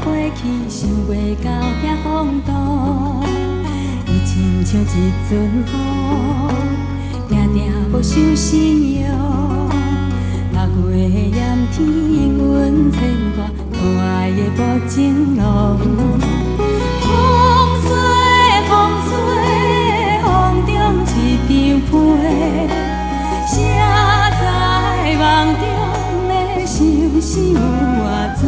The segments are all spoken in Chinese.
过去，想袂到遐风度，伊亲像一阵雨，定定无受信用。6月炎天，阮牵挂可爱的无情郎。风吹风吹，风中一张被，谁知梦中的心事有偌多？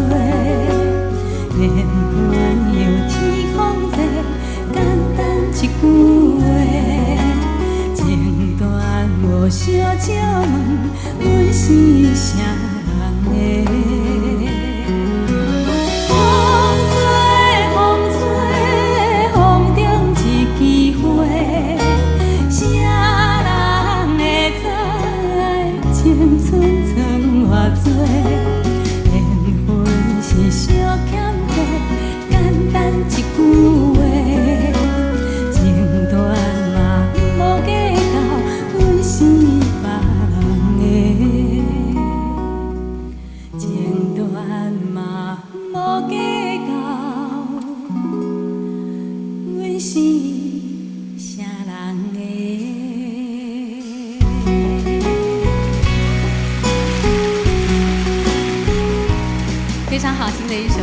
缘分由天空际，简单一句话，情断无小借问，阮是啥人的？风吹风吹，风中一枝花，谁人会知青春剩偌多？缘分是小欠。简单一句话，情断嘛无计较，阮是别人的。情断嘛无计较，阮是啥人的？非常好听的一首歌。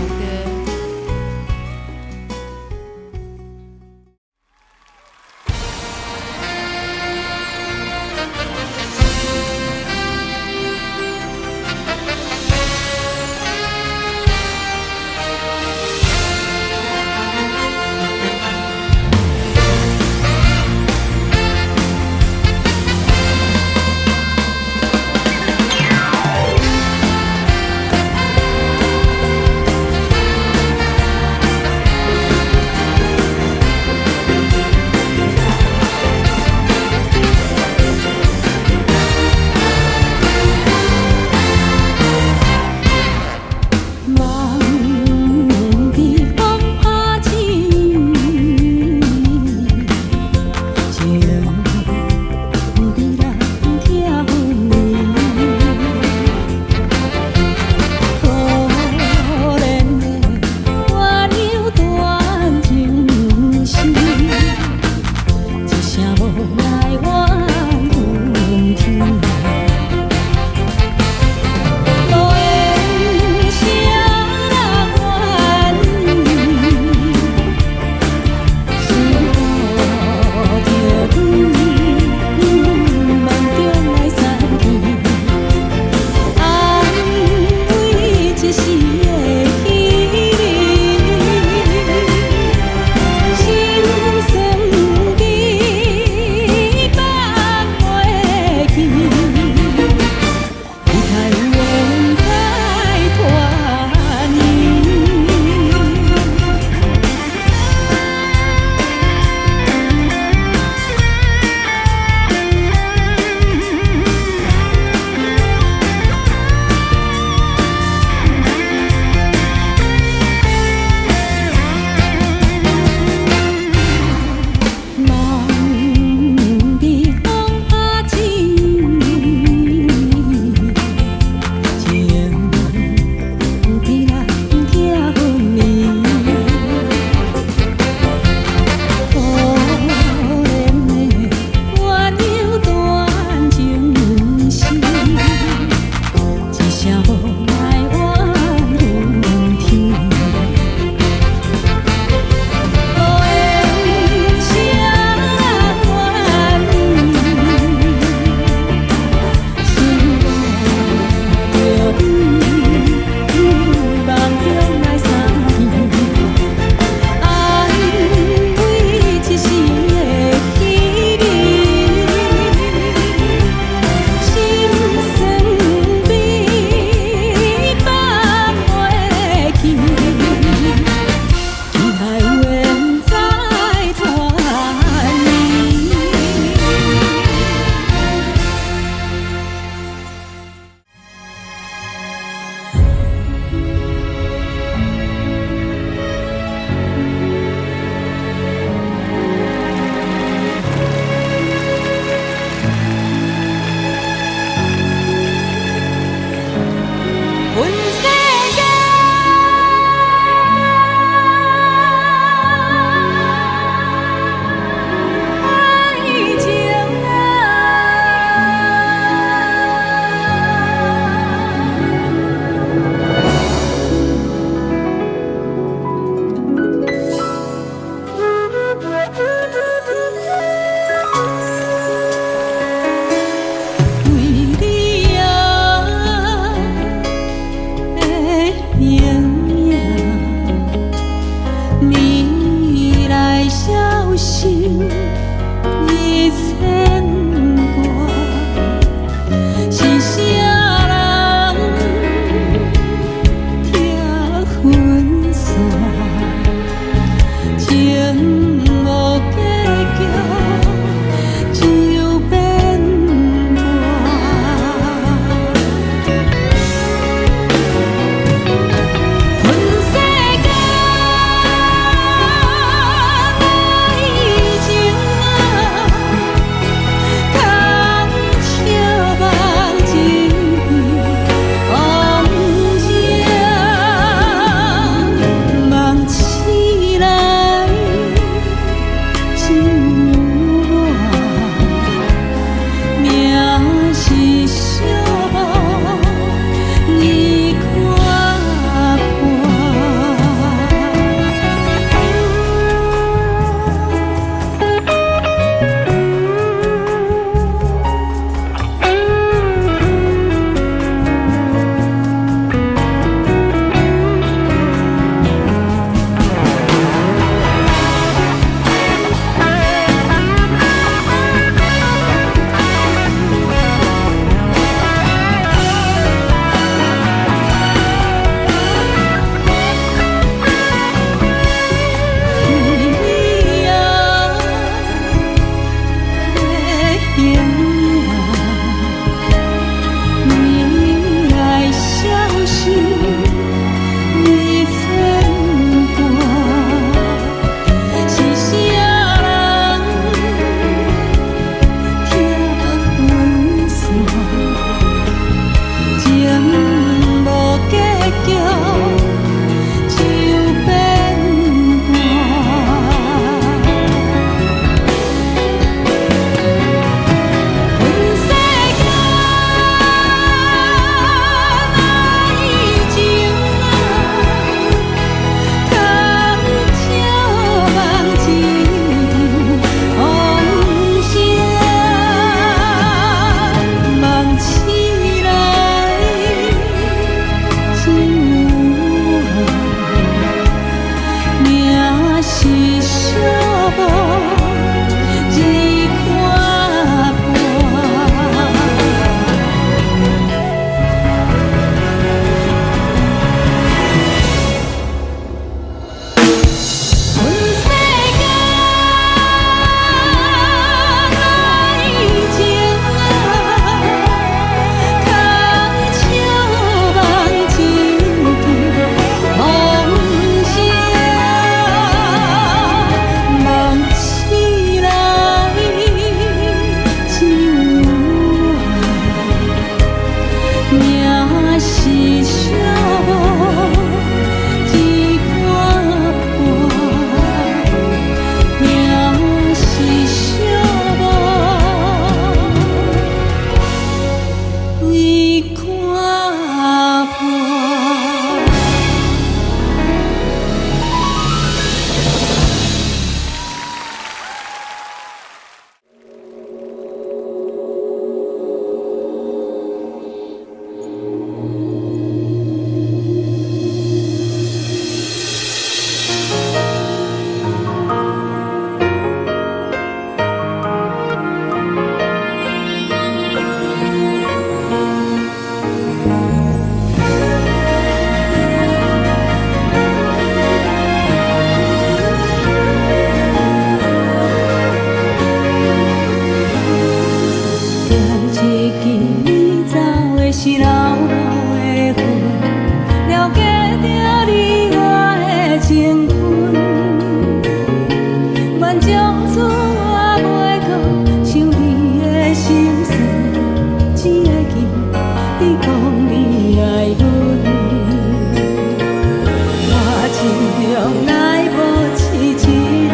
来保持一个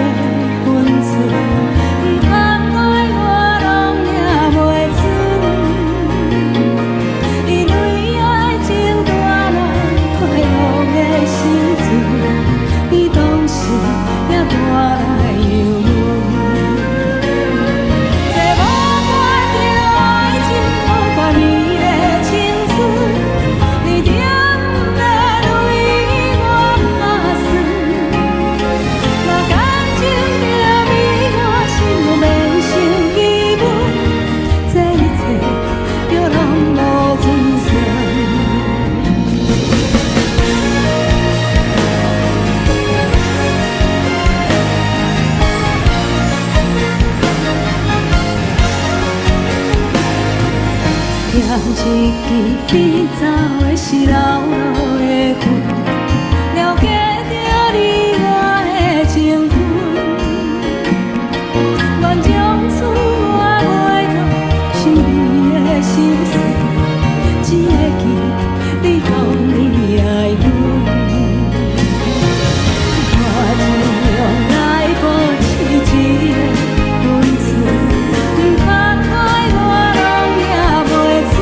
分寸，不通爱我拢也袂准。伊为爱情带来快乐的时阵，伊当时也带来忧闷。念一支变走的是老路的云，了解着你我的情分，愿将此我袂当想你的心事，只会记你讲你爱阮。我尽量来保持一个分寸，不通爱我拢也袂准。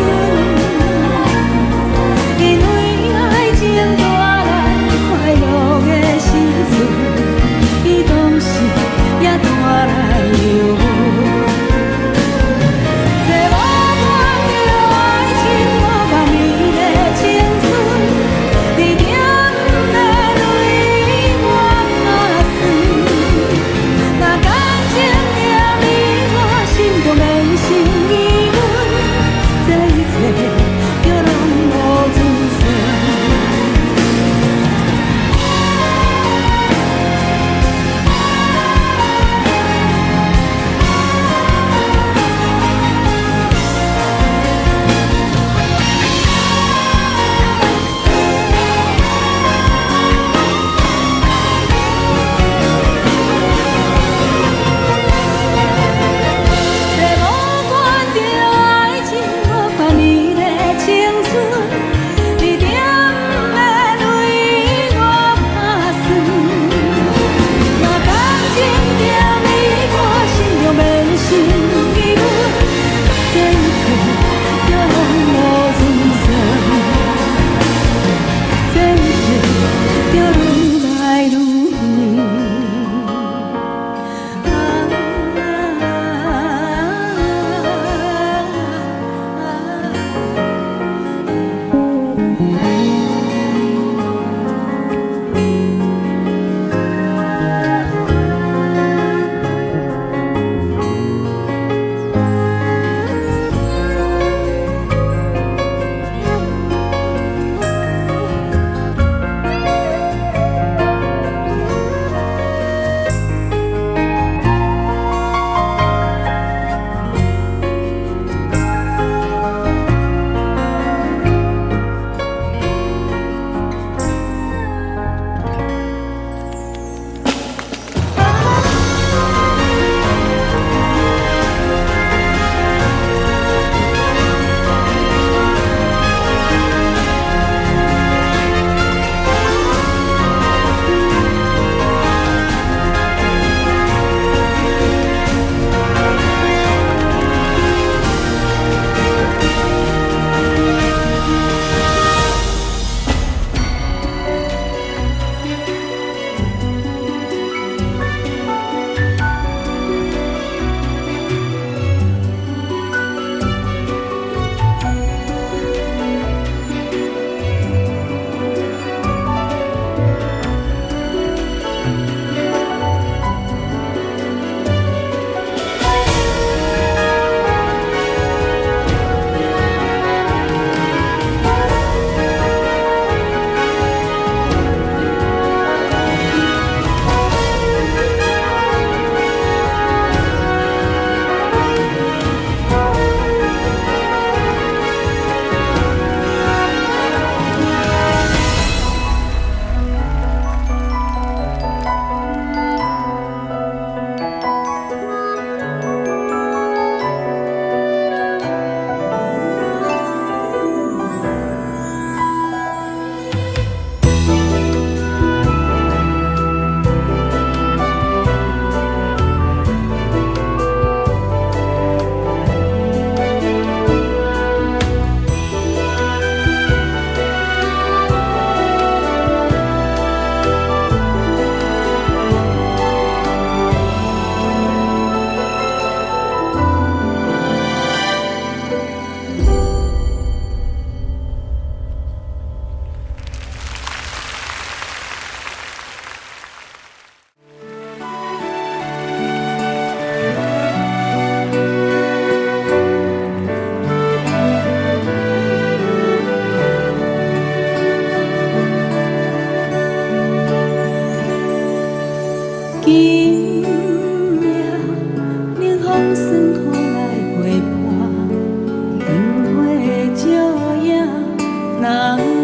人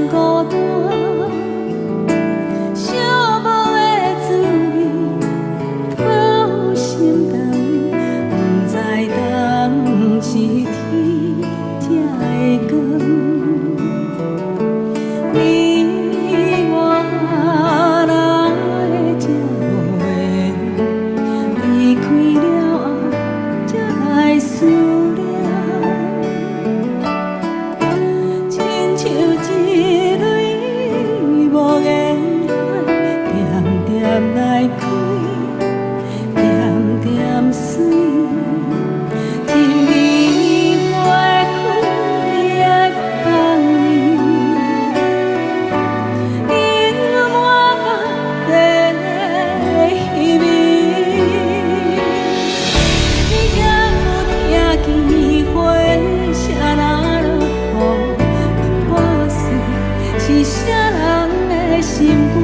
孤单，寂寞的滋味讨心肠，不知当是天才会光。你我哪会这无缘，离开了后才来思念。来开，点点水，甜蜜花开的香味，引我的稀微。你敢有听见花声哪落雨破碎，是啥人的心肝？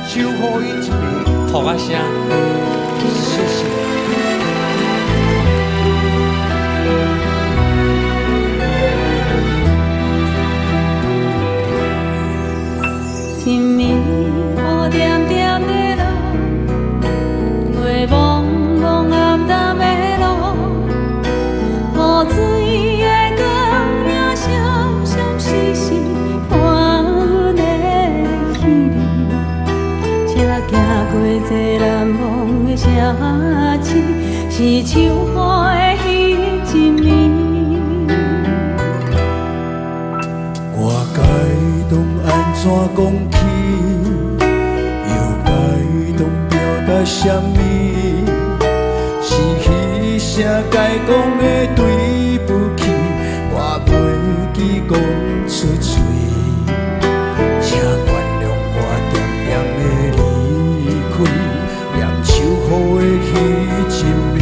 守护伊一个呼啊声，谢谢。天暝雨点点的落，月朦朦暗淡的路，雨水的光影闪闪烁烁，伴阮的稀微。车行过这难忘的城市，是秋雨的彼一暝。我该当安怎讲起？又该当表达什么？是彼声该讲的对不起，我袂记讲出嘴。请原谅我点点的离开，念秋雨的彼一暝。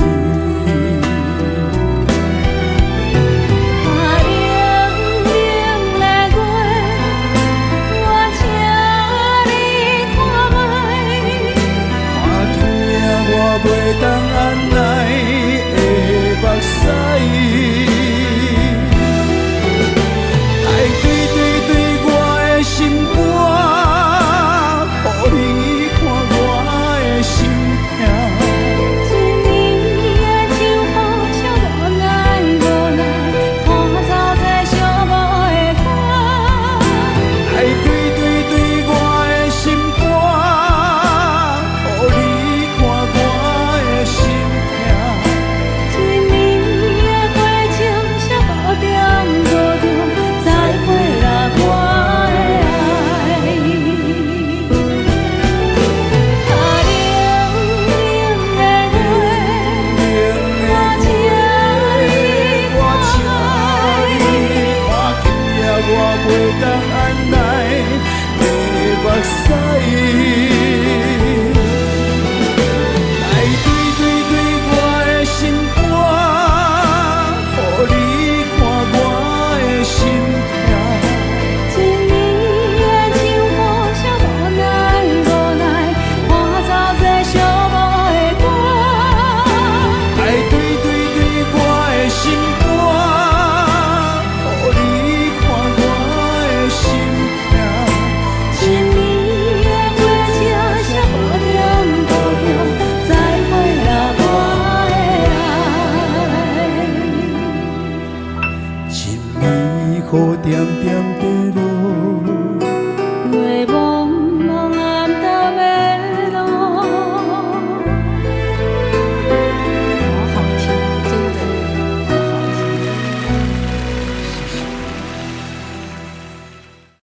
袂当按耐的目屎，爱对对当安来的目屎。来对对对我的心肝，予你看我的心痛。一年的秋雨啥无奈无奈，看走这寂寞的歌。来对对对我的心肝，予你看我的心痛。一年的火车啥无点无中，载回了我的爱。一暝雨点点地落，